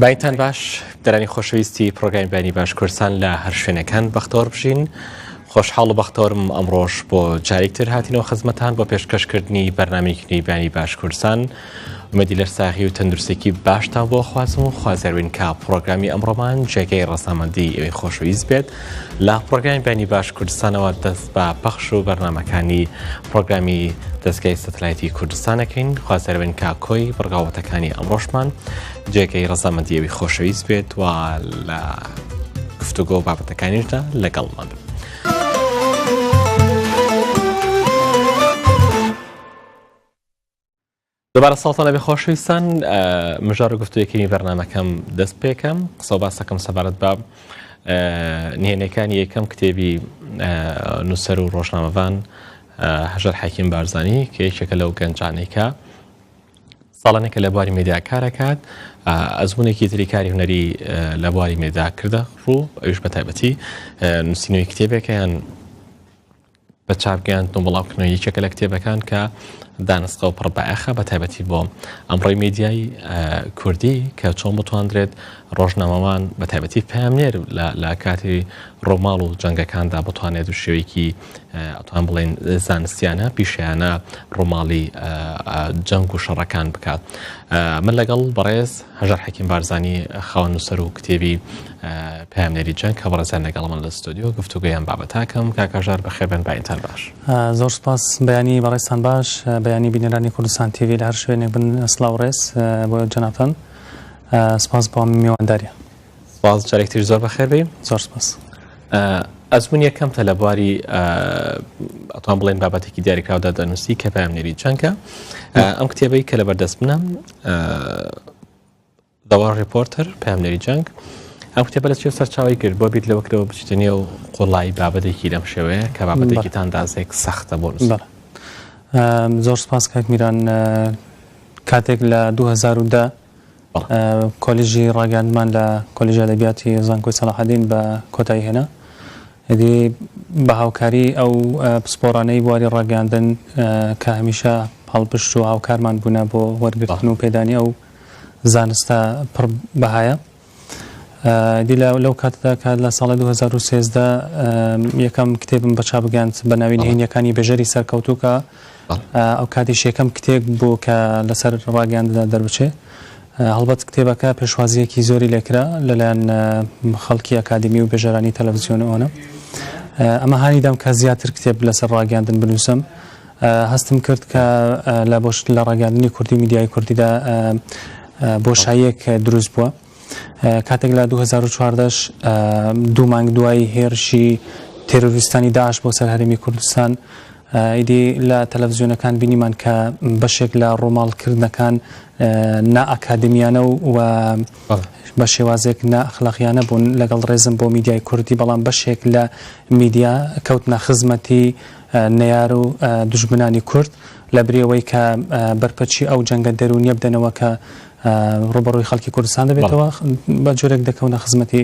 باینتان باش دەرانی خۆشەویستی پرۆگرامی بەیانی باش کوردستان لە هەر شوێنەکان بەختەوەر بژین. خۆشحاڵ و بەختەوەرم ئەمڕۆژ بۆ جارێکتر هاتینەوە خزمەتان بۆ پێشکەشکردنی بەرنامەیەکی بەیانی باش کوردستان. ئومێدی لەرساغی و تەندروستێکی باشتان بۆ خوازم و خوازەروین کا پرۆگرامی ئەمڕۆمان جێگەی ڕەسامەندی ئەوەی خۆشەویست بێت لە پرۆگرامی بەیانی باش کوردستانەوە دەست بە پەخش و بەرنامەکانی پرۆگرامی دەستگای سەتەلایتی کوردستانەکەین. خوازەروین کا کۆی بڕگاوەتەکانی ئەمڕۆژمان جێگەی ڕەسامەندی ئەوەی خۆشەویست بێت و لە گفتوگۆ و بابەتەکانیشدا لەگەڵمان. دووبارە ساڵتان لەبێ خۆشەویستان، مژار و گفتوویەکەی بەرنامەکەم دەست پێکەم قسە و باسەکەم سەبارەت بە نهێنیەکانی یەکەم کتێبی نووسەر و ڕۆژنامەوان هەژار حەکیم بارزانی کە یەکێکە لەو گەنجانەی کە ساڵانێکە لە بواری مێدیا کارەکات، ئەزمونێکی تری کاری هونەری لە بواری مێدیا کردە ڕوو ئەویش بە تایبەتی نووسینەوەی کتێبێکیان بە چاپگەیاندن و بڵاوکردنەوەی یەکێکە لە کتێبەکان کە دانسقە و پڕ بەعێخە بە تایبەتی بۆ ئەمڕۆی مێدیای کوردی کە چۆن بتواندرێت ڕۆژنامەوان بە تایبەتی پامنێر لە کاتی ڕۆماڵ و جەنگەکاندا بتوانێت و شێوەیەکی ئەتوان بڵێن زانستیانە پیشیانە ڕۆماڵی جەنگ و شەڕەکان بکات. من لەگەڵ بەڕێز هەژار حەکیم بارزانی خاوەن نووسەر و کتێبی پامنێری جەنگ کە بەڕێزیان لەگەڵمان لە ستۆدیۆ گفتوگۆیان بابەتاکەم. کاک هەژار بەخێربێن، باینتان باش. زۆر سپاس بەیانی بەڕێستان باش، بەیانی بینەرانی کوردستان تیڤی لە هەر شوێنێک بن سڵاو ڕێز بۆ جەنابتان. سپاس بۆ میوانداریە. سپاس جارێکتر زۆر بەخێر بێ. زۆر سپاس. ئەزمون یەکەمتە لە بواری ئەتوان بڵێن بابەتێکی دیاریکراودا دەنووسی کە پامنێری جەنگە. ئەم کتێبەی کە لەبەر دەست بنەم دەوا ڕیپۆرتەر پامنێری جەنگ، ئەم کتێبە لە چێ سەرچاوی کرد بۆ بیر لەوەکرەوە بچیتە نێو قوڵایی بابەتێکی لەم شێوەیە کە بابەتێکی تاندازێک سەختە بۆ نووسین. زۆر سپاس کاک میران. کاتێک لە 2010 کۆلیژی ڕاگەاندمان لە کۆلیژ ئەدەبیاتی زانکۆی سەلاحەدین بە کۆتایی هێنا، ئیدی بە هاوکاری ئەو پسپۆڕانەی بواری ڕاگەاندن کە هەمیشە هەڵبشت و هاوکارمان بوونە بۆ وەرگرتن و پێدانی ئەو زانستە پڕ بەهایە. دی لەو کاتدا کە لە ساڵی 2013 یەکەم کتێبم بە چاپگەاند بە ناوی نهێنیەکانی بێژەری سەرکەوتووکە. ئەو کاتیش یەکەم کتێب بوو کە لەسەر ڕاگەاندندا دەربچێ. هەڵبەت کتێبەکە پێشوازیەکی زۆری لێکرا لەلایەن خەڵکی ئەکادمی و بێژەرانی تەلەڤیزیۆنەوە. ئەمە هانیدام کە زیاتر کتێب لەسەر ڕاگەاندن بنووسم. هەستم کرد کە لە ڕاگەاندنی کوردی میدیای کوردیدا بۆشاییەک دروست بووە. کاتێک لە 2014 دوو مانگ دوای هێرشی تێرۆریستانی داعش بۆ سەر هەرێمی کوردستان، ئیدی لە تەلەڤیزیۆنەکان بینیمان کە بەشێک لە ڕۆماڵکردنەکان نا ئەکادمیانە و بە شێوازێک نا ئەخلاقیانە بوون لەگەڵ ڕێزم بۆ میدیای کوردی، بەڵام بەشێک لە میدیا کەوتنە خزمەتی نەیار و دوژمنانی کورد لە برێەوەی کە بەرپەچی ئەو جەنگە دەرونیە بدەنەوە کە ڕۆبەڕۆی خەڵکی کوردستان دەبێتەوە بە جۆرێک دەکەونە خزمەتی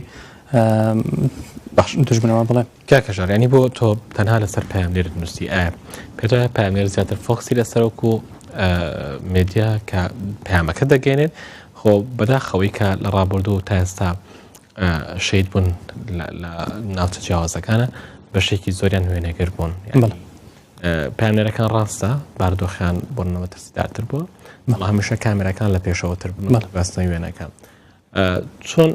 دژمنەوە. بڵێ کاک هەژار، ینی بۆ تۆ تەنها لەسەر پامنێرت نووسی، ئایا پێت وایە پامنێر زیاتر فۆکسی لەسەرۆکو مێدیا کە پامەکە دەگەێنێت خۆ بەداخەوەی کە لە ڕابردوو تا ئێستا شەید بوون لە ناوچە جیاوازەکانە بەشێکی زۆریان وێنەگەر بوون. پامنێرەکان ڕاستە باردۆخیان بۆنەوە تەسیدارتر بووە، هەمیشە کامێرەکان لە پێشەوەتر بن بەستنەوەی وێنەکان. چۆن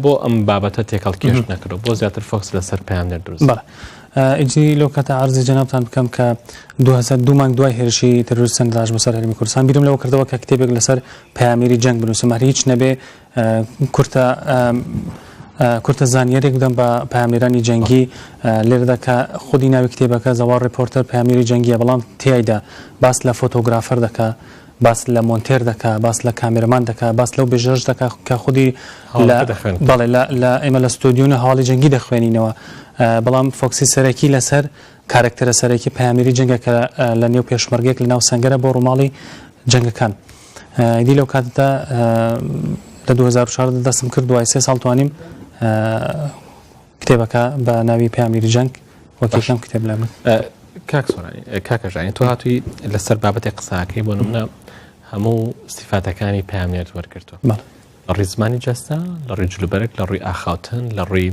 بۆ ئەم بابەتە تێکەڵکێش نەکردەوە، بۆ زیاتر فۆکس لەسەر پامنێر دروست؟ ئیجی لەو کاتە عەرزی جەنابتان بکەم کە 2002 مانگ دوای هێرشی تێرۆریستان داعش بۆ سەر هەرێمی کوردستان بیرم لەوە کردەوە کە کتێبێک لەسەر پامنێری جەنگ بنووسم، هەر هیچ نەبێ کورتە زانیاریێک بدەم بە پامنێرانی جەنگی لێرەدا کە خودی ناوی کتێبەکە زەوار ڕیپۆرتەر پامنێری جەنگیە، بەڵام تیایدا باس لە فۆتۆگرافەر دەکا، باس لە مۆنتێر دەکا، باس لە کامێرەمان دەکا، باس لەو بێژەش دەکا کە خودی بەڵێ لە ئێمە لە ستۆدیۆنە هەواڵی جەنگی دەخوێنینەوە، بەڵام فۆکسی سەرەکی لەسەر کارکتەرە سەرەکی پامنێری جەنگە کە لە نێو پێشمەرگێک لە ناو سەنگەرە بۆ ڕۆماڵی جەنگەکان. دی لەو کاتدا لە 2014 دەستم کرد دوای 3 ساڵ توانیم کتێبەکە بە ناوی پامنێری جەنگ وەکیشم کتێب لە من. کاک هەژار، تۆ هاتووی لەسەر بابەتی قساکەی بۆ نمونە هەموو سیفاتەکانی پامنێرت وەرگرتووە. لە ڕووی زمانی جەستە لە ڕووی جلوبەرێک لە ڕووی ئاخاوتن لە ڕووی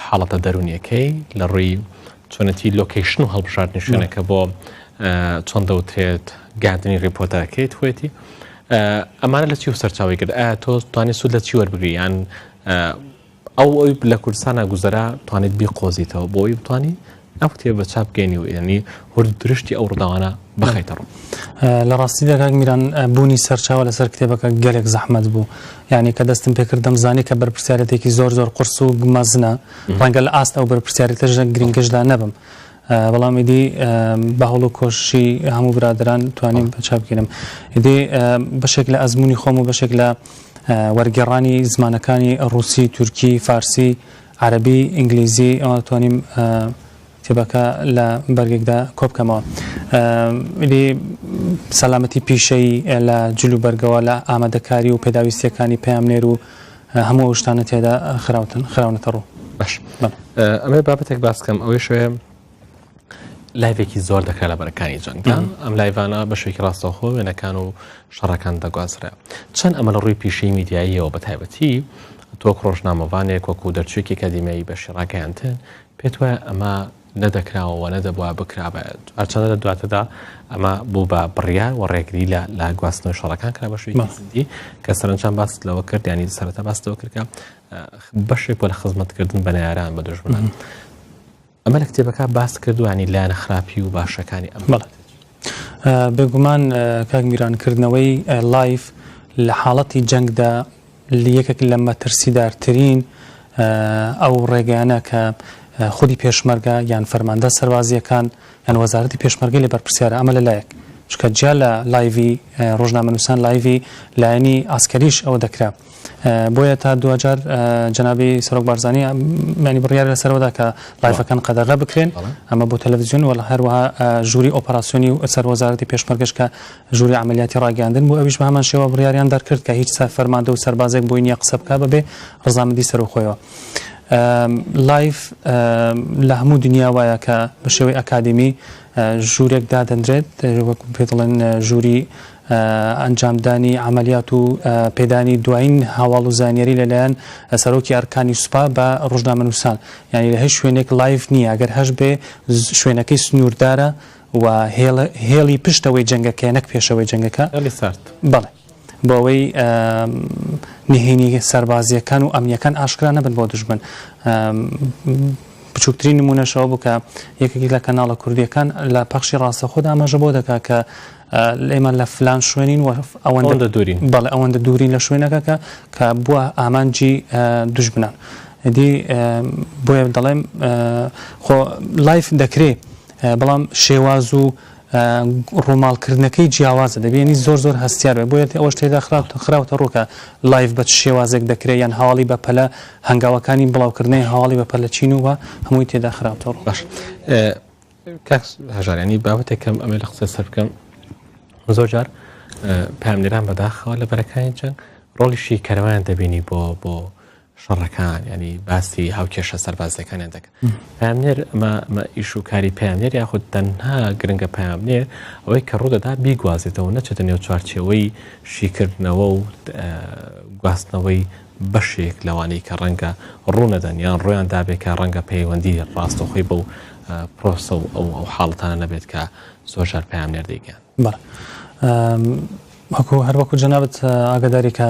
حاڵەتە دەرونیەکەی لە ڕووی چۆنەتی لۆکیشن و هەڵبژاردننی شوێنەکە بۆ چۆن دەوترێت گاردنی ڕیپۆتەکەیت خۆێتی ئەمانە لە چی و سەرچاوی کرد ئایا تۆ توانێت سوود لە چی وەربگری یان ئەوەی لە کوردستانە گوزەرا توانێت بیقۆزیتەوە بۆ ئەوی بتوانی ئەو کتێب بە چاپ بگەینی و یعنی هورد درشتی ئەو ڕووداوانە بخەیتە ڕوو لە ڕاستیدا کاک میران بوونی سەرچاوە لەسەر کتێبەکە گەلێک زەحمەت بوو یعنی کە دەستم پێکردم زانی کە بەرپرسیارەتێکی زۆر قورس و مەزنە ڕەنگە لە ئاست ئەو بەرپرسیارەتەژە گرنگەشدا نەبم بەڵام ئیدی بە هەوڵ و کۆشی هەموو برادران توانیم بە چاپ بکەینم ئیدی بەشێک لە ئەزمموی خۆم و بەشێک لە وەرگێڕانی زمانەکانی ڕووسی تورکی فارسی عەربی ئینگلیزی ئەوە توانیم کتێبەکە لە بەرگێکدا کۆبکەمەوە سەلامەتی پیشەی لە جلوبەرگەوە لە ئامادەکاری و پێداویستیەکانی پەیامنێر و هەموو شتانە تێدا خراونەتە ڕوو باش ئەمە بابەتێک باس بکەم ئەوەی شوێ لایڤێکی زۆر دەکرا لە بەرەکانی جەنگدا ئەم لایڤانە بەشێکی ڕاستەوخۆ وێنەکان و شەڕەکان دەگوازرا چەند ئەمە لە ڕووی پیشەی میدیاییەوە بە تایبەتی تۆ ڕۆژنامەوانێک وەکو دەرچوویەکی ئەکادیمیایی بەشی ڕاگەیاندن پێت وایە ئەمە نەدەکراوەوە نەدەبووە بکرابێت هەرچەندە لە دواتەدا ئەمە بوو بە بڕیار و ڕێگری لە گواستنەوەی شەڕەکان کرا بە شوێکی زیندی کە سەرنجام باس لەوە کرد ینی سەرەتا باس لەوە کردکە بەشێک بۆ لە خزمەتکردن بە نەیاران بە دژمنان ئەمە لە کتێبەکە باس کردوانی لایەنە خراپی و باشەکانی ئەم بێگومان کاک میرانکردنەوەی لایف لە حاڵەتی جەنگدا یەکێک لە مەترسیدارترین ئەو ڕێگەیانە کە خودی پێشمەرگە یان فەرماندە سەربازیەکان یان وەزارەتی پێشمەرگەی لە بەرپرسیارە ئەمە لەلایەک چکە جیا لە لایڤی ڕۆژنامەنووسان لایڤی لایەنی ئاسکەریش ئەوە دەکرا بۆیە تا دوجار جەنابی سەرۆک بارزانانی معنی بڕیار لەسەرەوەدا کە لایڤەکان قەدەغە بکرێن ئەمە بۆ تەلەڤیزیۆن وەڵا هەروەها ژووری ئۆپەراسیۆنی و سەر وەزارەتی پێشمەرگەش کە ژووری عملیاتی ڕاگەاندن بوو ئەویش بە هەمان شێوە بڕیاریان دەرکرد کە هیچ فەرماندە و سەربازێک بۆی نییە قسە بکە بەبێ ڕزامەندی سەرۆخۆیەوە لایف لە هەموو دنیا وایە کە بە شێوەی ئەکادمی ژوورێک دادەندرێت وەکو پێ دەڵێن ژووری ئەنجامدانی عملیات و پێدانی دوایین هاواڵ و زانیاری لەلایەن سەرۆکی ئەرکانی سوپا بە ڕۆژنامەنووسان یعنی لە هیچ شوێنێک لایف نییە ئەگەر هەش بێ شوێنەکەی سنووردارە و هێڵی پشتەوەی جەنگەکە نەک پێشەوەی جەنگەکە بەڵێ بۆ ئەوەی نهێنی سەربازیەکان و ئەمنیەکان ئاشکرا نەبن بۆ دژمن بچووکترین نمونەشەوە بوو کە یەکێکی لە کەناڵە کوردیەکان لە پەخشی ڕاستەخۆدا ئاماژە بۆ دەکا کە ئێمە لە فلان شوێنین و ئەوەندە دوورین بەڵێ ئەوەندە دوورین لە شوێنەکە کە بووە ئامانجی دژمنان دی بۆیە دەڵێم خۆ لایف دەکرێت بەڵام شێواز و ڕووماڵکردنەکەی جیاوازە دەبێنی زۆر هەستیار بێ بۆیە ئەوەش تێدا خراوتە ڕووکە لایف بە شێوازێک دەکرێت یان هەواڵی بە پەلە هەنگاوەکانی بڵاوکردنەوەی هەواڵی بە پەلە چین و هەمووی تێدا خراوتە ڕوو باش کاکس هەژارانی بابەتێکم ئەمێ لە قسە سەر بکەم زۆر جار پامنێران بەداخەوە لە بەرەکانی جەنگ ڕۆڵیشی کەروان دەبینی بۆ شەڕەکان ینی باسی هاوکێشە سەربازەکانیان دەکەن پامنێر ئەمە ئیش و کاری پامنێر یاخود تەنها گرنگە پامنێر ئەوەی کە ڕوودەدا بیگوازێتەوە نەچێتە نێو چوارچێوەی شیکردنەوە و گواستنەوەی بەشێک لەوانەی کە ڕەنگە ڕوونەدەن یان ڕۆیان دابێت کە ڕەنگە پەیوەندی ڕاستەخۆی بەو پرۆسە و ئەو حاڵەتانە نەبێت کە زۆر جار پامنێر دەیگەن هەروەکو جەنابەت ئاگاداری کە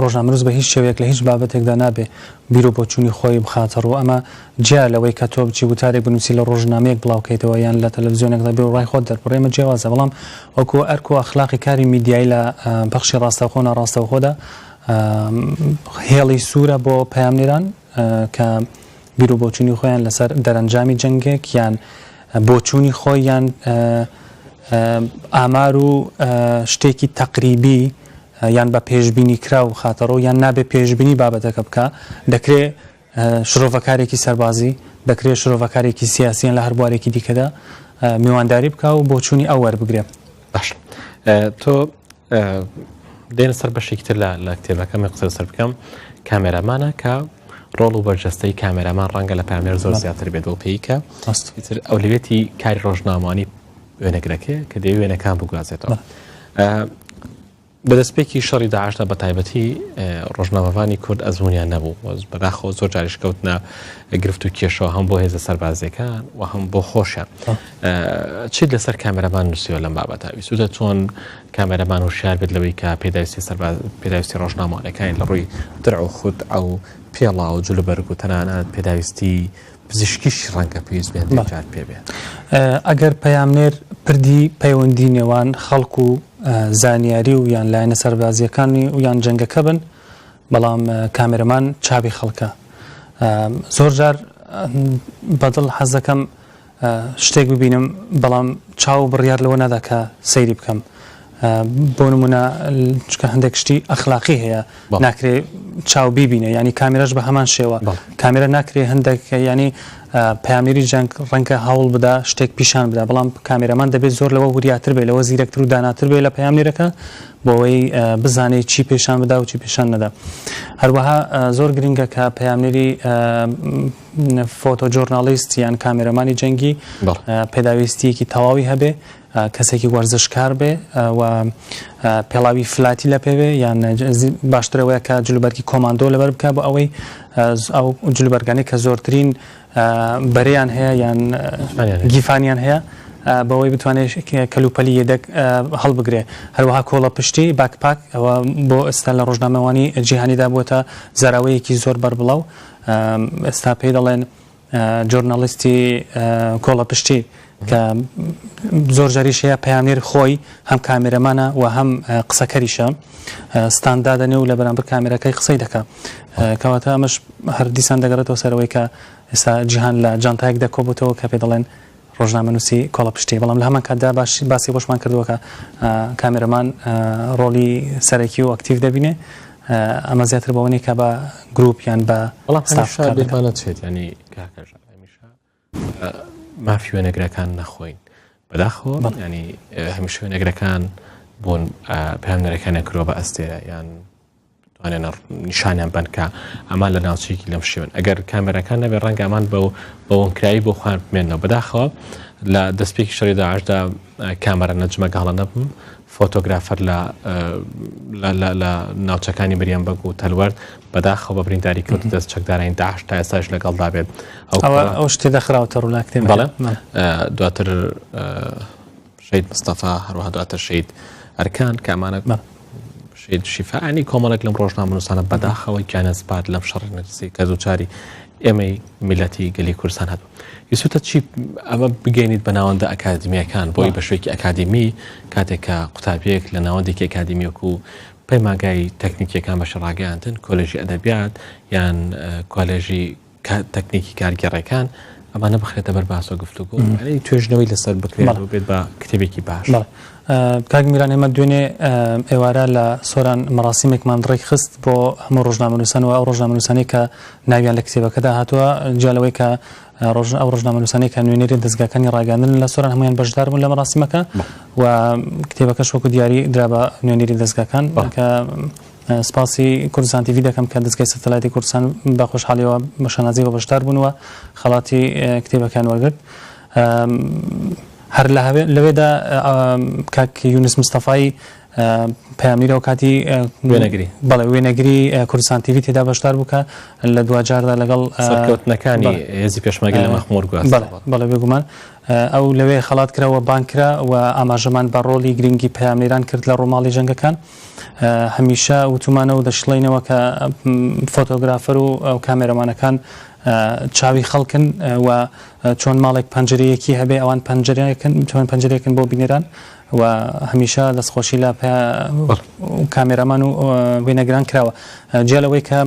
ڕۆژنامەنووس بە هیچ شێوەیەک لە هیچ بابەتێکدا نابێ بیر و بۆچوونی خۆی بخاتەڕ و ئەمە جیا لەوەی کە تۆ بچی وتارێک بنووسی لە ڕۆژنامەیەک بڵاوکەیتەوە یان لە تەلەڤیزیۆنێکدا بێ و ڕای خۆت دەربڕێمە جیاوازە بەڵام وەکو ئەرک و ئەخلاقی کاری میدیایی لە بەخشی ڕاستەوخۆ ناڕاستەوخۆدا هێڵی سوورە بۆ پەیامنێران کە بیر و بۆچوونی خۆیان لەسەر دەرەنجامی جەنگێک یان بۆچوونی خۆی یان ئامار و شتێکی تەقریبی یان بە پێشبینی کرا و خاتەڕۆ یان نابێ پێشبینی بابەتەکە بکە دەکرێت شرۆڤەکارێکی سەربازی دەکرێت شرۆڤەکارێکی سیاسیان لە هەر بوارێکی دیکەدا میوانداری بکە و بۆچوونی ئەو وەربگرێ باش تۆ دێنە سەر بەشێکی تر لە کتێبەکەمی قسە سەر بکەم کامێرامانە کە ڕۆڵ و بەرجەستەی کامێرامان ڕەنگە لە پامێر زۆر زیاتر بێت و پێی کە ئەو لەوێتی کاری ڕۆژنامانی وێنەگرەکە کە دەوێت وێنەکان بگوازێتەوە بەدەستپێکی شەڕی داعشدا بە تایبەتی ڕۆژنامەوانی کورد ئەزمونیان نەبوو بەداخەوە زۆر جاریش کەوتنە گرفت و کێشەوە هەم بۆ هێزە سەربازیەکان و هەم بۆ خۆشیان چیت لەسەر کامێرەمان نووسیوە لەم بابەتاوی سوودە چۆن کامێرەمان وشیار بێت لەوەی کە پێداویستی ڕۆژنامەوانەکانی لە ڕووی درع و خود ئەو پێڵا و جلوبەرگ و تەنانەت پێداویستی پزیشکیش ڕەنگە پێویست بێت جار پێ بێت ئەگەر پەیامنێر پردی پەیوەندی نێوان خەڵک و زانیاری و یان لایەنە سەربازیەکانی و یان جەنگەکە بن بەڵام کامێرەمان چاوی خەڵکە زۆر جار بەدڵ حەز دەکەم شتێک ببینم بەڵام چاو بڕیار لەوە نادا کە سەیری بکەم بۆ نمونە چکە هەندێک شتی ئەخلاقی هەیە ناکرێ چاو بیبینێ ینی کامێرەش بە هەمان شێوە کامێرە ناکرێ هەندێک ینی پەیامێری جەنگ ڕەنگە هەوڵ بدا شتێک پیشان بدا بەڵام کامێرەمان دەبێت زۆر لەوە وریاتر بێت لەوە زیرەکتر و داناتر بێت لە پەیامێرەکە بۆەوەی بزانێت چی پێشان بدا و چی پێشان نەدا هەروەها زۆر گرنگە کە پەیامنێری فۆتۆ جۆرنالیست یان کامێرەمانی جەنگی پێداویستیەکی تەواوی هەبێ کەسێکی وەرزشکار بێ و پێڵاوی فلاتی لە پێوێ یان باشترەوەیە کە جلوبەرگی کۆماندۆ لەبەر بکە بۆ ئەوەی ئەو جلوبەرگانی کە زۆرترین بەرەیان هەیە یان گیفانیان هەیە بەوەی بتوانێت کەلوپەلی یەدەک هەڵبگرێ هەروەها کۆڵە پشتی باکپاک ئەوە بۆ ئێستا لە ڕۆژنامەوانی جیهانیدا بووەتە زاراوەیەکی زۆر بەربڵاو ئێستا پێی دەڵێن جۆرنالیستی کۆڵە پشتی کە زۆر جاریش هەیە پەیامنێر خۆی هەم کامێرەمانە و هەم قسەکەریشە ستاندا دەنێ و لە بەرامبەر کامێرەکەی قسەی دەکات کەواتە ئەمەش هەر دیسان دەگەڕێتەوە سەرەوەی کە ئێستا جیهان لە جانتایەکدا کۆبووتەوە کە پێ دەڵێن ڕۆژنامەنووسی کۆڵە پشتی بەڵام لە هەمان کاتدا باسی بۆشمان کردووە کە کامێرەمان ڕۆلی سەرەکی و ئەکتیڤ دەبینێ ئەمە زیاتر بەوەی کە بە گروپ یان بە بێتمانە چێت ینی مافی وێنەگرەکان نەخۆین بەداخەوە ینی هەمیشە وێنەگرەکان بۆن پەیامنەرەکانیان کردووە بە ئەستێرە یان توانێن نیشانیان بنکە ئەمان لە ناوچێکی لەم شێون ئەگەر کامێرەکان نەبێت ڕەنگە ئەمان بە وەنکرایی بۆ خوان بمێنەوە بەداخەوە لە دەستپێکی شەڕی داعشدا کامەرە نەجمە گاڵە نەبم فۆتۆگرافەر لە ناوچەکانی بریان بەگ و تەلوەرد بەداخەوە بە برینداری کەوت دەست چەکدارین داعش تا ئێستاش لەگەڵدا بێت ئەو شتێ دەخراوەتە ڕووناکتێ بەڵێ دواتر شەید مستەفا هەروەها دواتر شەید ئەرکان کامانە شەید شیفاعانی کۆمەڵێک لەم ڕۆژنامەنووسانە بەداخەوەی گیانەسپات لەم شەڕی نەرسی کە دووچاری ئێمەی میلەتی گەلی کوردستان هەبوو یسوتە چی ئەمە بگەینیت بە ناوەندە ئەکادمیەکان بۆی بە شوێکی ئەکادمی کاتێکە قوتابیەک لە ناوەندێکی ئەکادمیەک و پەیماگای تەکنیکیەکان بە شەڕاگەیاندن کۆلێژی ئەدەبیات یان کۆلێژی تەکنیکی کارگەڕەکان ئەمانە بخرێتە بەر باسۆ گفتوگۆ توێژنەوەی لەسەر بکرێت و بێت بە کتێبێکی باش کاک میران ئێمە دوێنێ ئێوارە لە سۆران مەراسیمێکمان ڕێک خست بۆ هەموو ڕۆژنامەنووسان و ئەو ڕۆژنامەنووسانەی کە ناویان لە کتێبەکەدا هاتووە جالەوەی کە ئەو ڕۆژنامەنووسانەی کە نوێنەری دەستگاکانی ڕاگەاندن لە سۆران هەمویان بەشدار بوون لە مەراسیمەکە و کتێبەکەش وەکو دیاری درا بە نوێنەری دەستگاکان کە سپاسی کوردستان تیڤی دەکەم کە دەستگای سەتەلایتی کوردستان بە خۆشحاڵیەوە بە شانازیەوە بەشدار بوونەوە خەڵاتی کتێبەکان وەرگرت هەر لەوێدا کاک یونس مستەفای پەیامنێرە و کاتی بەڵێ وێنەگری کوردستان تیڤی تێدا بەشدار بووکە لە دوجاردا لەگەڵ سەرکەوتنەکانی هێزی پێشمەرگی لە مەخموور بەڵێ بێگومان ئەو لەوێ خەڵات کراوە بانکرا و ئاماژەمان بە ڕۆڵی گرنگی پەیامنێران کرد لە ڕۆماڵی جەنگەکان هەمیشە وتمانە و دەشڵێنەوە کە فۆتۆگرافەر و ئەو کامێرەمانەکان چاوی خەڵکن و چۆن ماڵێک پەنجەرەیەکی هەبێ ئەوان پەنجەرەیەکن بۆ بینێران و هەمیشە دەستخۆشی لە کامێرەمان و وێنەگران کراوە جیالەوەی کە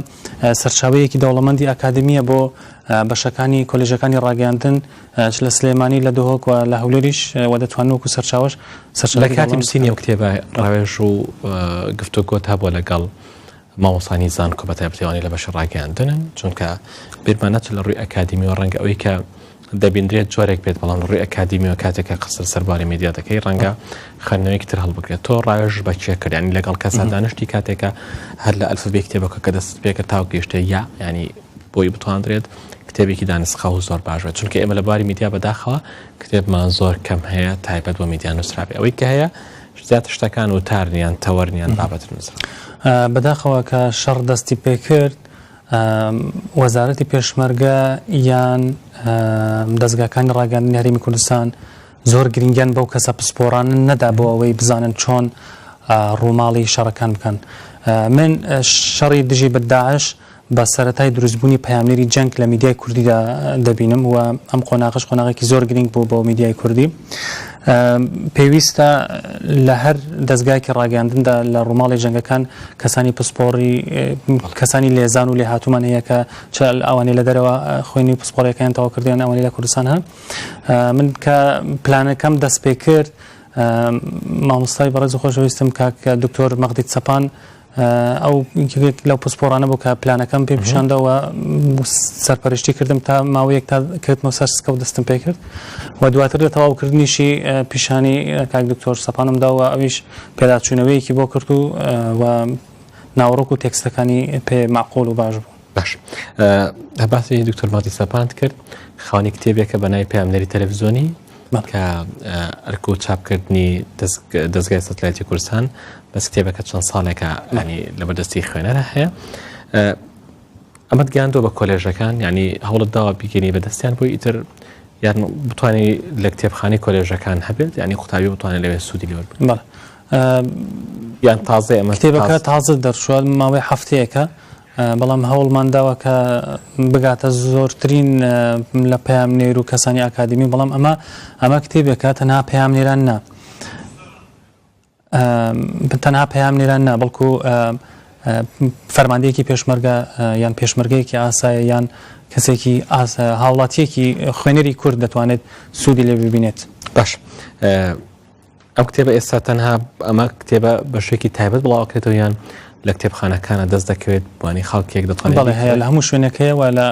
سەرچاوەیەکی دەوڵەمەندی ئەکادمیە بۆ بەشەکانی کۆلێژەکانی ڕاگەاندن لە سلێمانی لە دۆهۆک و لە هەولێریش و دەتوانوکو سەرچاوەش لە کاتی نووسینی ئەو کتێبە ڕاوێژ و گفتوگۆ تا بۆ لەگەڵ مامۆسانی زانکۆ بە تایبەتیوانی لە بەشە ڕاگەاندنن چونکە بیرمان نەچێت لە ڕووی ئەکادمی و ڕەنگە ئەوەی کە دەبیندرێت جۆرێک بێت بەڵام ڕووی ئەکادمیەوە کاتێکە قسە سەرباری میدیا دەکەی ڕەنگە خوێندنەوەیەکی تر هەڵبگرێت تۆ ڕاوێژ بە چێکردیانی لەگەڵ کەسان دانیشتی کاتێکە هەر لە ئەلفبێ کتێبەکە کە دەست پێکرد تاو گەیشتێ یا ینی بۆی بتواندرێت کتێبێکی دانسخە و زۆر باشێت چونکە ئێمە لە باری میدیا بەداخەوە کتێبمان زۆر کەم هەیە تایبەت بۆ میدیا نووسرابێ ئەوەی کە هەیە زیاتر شتەکان و تارنیان تەوەرنیان بابەت نووسرا بەداخەوە کە شەڕ دەستی پێ کرد وەزارەتی پێشمەرگە یان دەستگاکانی ڕاگەاندنی هەرێمی کوردستان زۆر گرنگیان بەو کەسە پسپۆڕانن نەدا بۆ ئەوەی بزانن چۆن ڕووماڵی شەڕەکان بکەن. من شەڕی دژی بە داعش بە سەرەتای دروستبوونی پەیامنێری جەنگ لە میدیای کوردیدا دەبینم و ئەم قۆناغێکی زۆر گرنگ بوو بۆ میدیای کوردی. پێویستە لە هەر دەستگایکی ڕاگەاندندا لە ڕووماڵی جەنگەکان کەسانی پسپۆڕی کەسانی لێزان و لێ هاتوومان هەیە کە ئەوانەی لە دەرەوە خوێنی پسپۆڕیەکان تەواو کردیان ئەوانەی لە کوردستان هەن. من کە پلانەکەم دەست پێ کرد مامۆستای بەڕێز و خۆشەویستم کاک دکتۆر مەغدی چەپان ئەو لەو پسپۆڕانە بوو کە پلانەکەم پێ پیشاندەوە سەرپەرشتی کردم تا ماوەیەک تا کردمەوە سەر سکە و دەستم پێ کرد و دواتر لە تەواوکردنیشی پیشانی کاک دکتۆر سەپانمداوە ئەویش پێداچوونەوەیەکی بۆ کرد و ناوەڕۆک و تێکستەکانی پێ معقول و باش بوو. باش باسی دکتۆر مەغدی چەپان کرد خاوەنی کتێبێکە بە ناوی پەیامنەری تەلەڤیزۆنی کە ئەرک و چاپکردنی دەستگای سەتەلایتی کوردستان بەس کتێبەکە چەند ساڵێکە ینی لە بەردەستی خوێنەرە هەیە. ئەمەت گەیاندۆ بە کۆلێژەکان ینی هەوڵت داوە بیگەنی بەدەستیان بۆی ئیتر یان بتوانێت لە کتێبخانەی کۆلێژەکان هەبێت ینی قوتابی بتوانێت لەوێ سوودی لێ وەربگرێت. یان تازە ئەمە کتێبەکە تازە دەرچووە ماوەی هەفتەیەکە بەڵام هەوڵمان داوە کە بگاتە زۆرترین لە پەیامنێر و کەسانی ئاکادمی بەڵام ئەمە کتێبێکە تەنها پەیامنێران نا تەنها پەیامنێران نا بەڵکو فەرماندەیەکی پێشمەرگە یان پێشمەرگەیەکی ئاسایە یان کەسێکی هاوڵاتیەکی خوێنەری کورد دەتوانێت سوودی لێ ببینێت. باش ئەم کتێبە ئێستا تەنها ئەمە کتێبە بەشێکی تایبەت بڵاوکرێتەوە یان لە کتێبخانەکانە دەست دەکەوێت بوانی خەڵکێک دەتوانێت بەڵێ هەیە لە هەموو شوێنەکەیەوە لە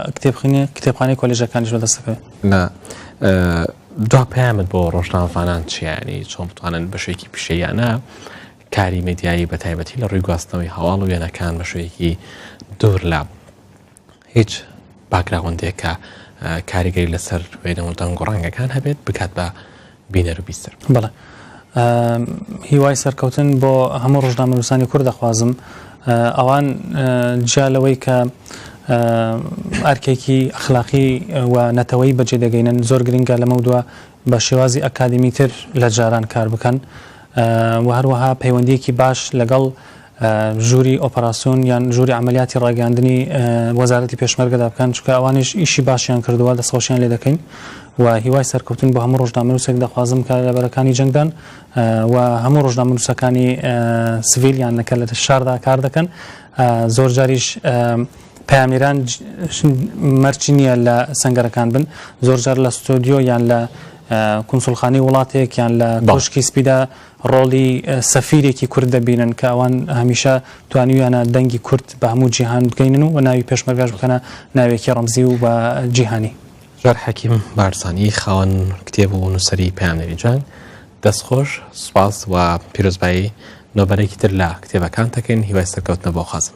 کتێبخانەی کۆلێژەکانیش بەدەست دەکەوێت. دو پەیامت بۆ ڕۆژنامەفانان چیانی چۆن بتوانن بەشێکی پیشەیانە کاری مێدیایی بە تایبەتی لە ڕووی گواستنەوەی هەواڵ و وێنەکان بەشێکی دوور لە هیچ باگراوندێک کە کاریگەری لەسەر وێنە دەنگ و ڕەنگەکان هەبێت بکات بە بینەر و بیستر. بەڵێ هیوای سەرکەوتن بۆ هەموو ڕۆژنامەنووسانی کورد دەخوازم ئەوان جیالەوەی کە ئەرکێکی ئەخلاقی و نەتەوەی بەجێ دەگەینن زۆر گرنگە لەمە دووە بە شێوازی ئەکادمیتر لە جاران کار بکەن و هەروەها پەیوەندیەکی باش لەگەڵ ژووری ئۆپەراسیۆن یان ژووری عملیاتی ڕاگەاندنی وەزارەتی پێشمەرگەدا بکەن چونکە ئەوانیش ئیشی باشیان کردووە دەستخۆشیان لێ دەکەین و هیوای سەرکەوتن بۆ هەموو ڕۆژنامەنووسێک دەخوازم کە لە بەرەکانی جەنگدان و هەموو ڕۆژنامەنووسەکانی سڤیلیان لەکە لە شاردا کار دەکەن زۆر جاریش پەیامنێران مەرجی نییە لە سەنگەرەکان بن زۆر جار لە ستۆدیۆ یان لە کونسڵخانەی وڵاتێک یان لە کۆشکی سپیدا ڕۆڵی سەفیرێکی کورد دەبینن کە ئەوان هەمیشە توانیویانە دەنگی کورد بە هەموو جیهان بگەینن و ناوی پێشمەرگەش بکەنە ناوێکی ڕەمزی و بە جیهانی. جار حەکیم بارزانی خاوەن کتێب و نووسەری پەیامنێری جەنگ دەستخۆش سوپاس و پیرۆزبایی نۆبەرێکی تر لە کتێبەکان دەکەین هیوای سەرکەوتنە بۆ خوازم.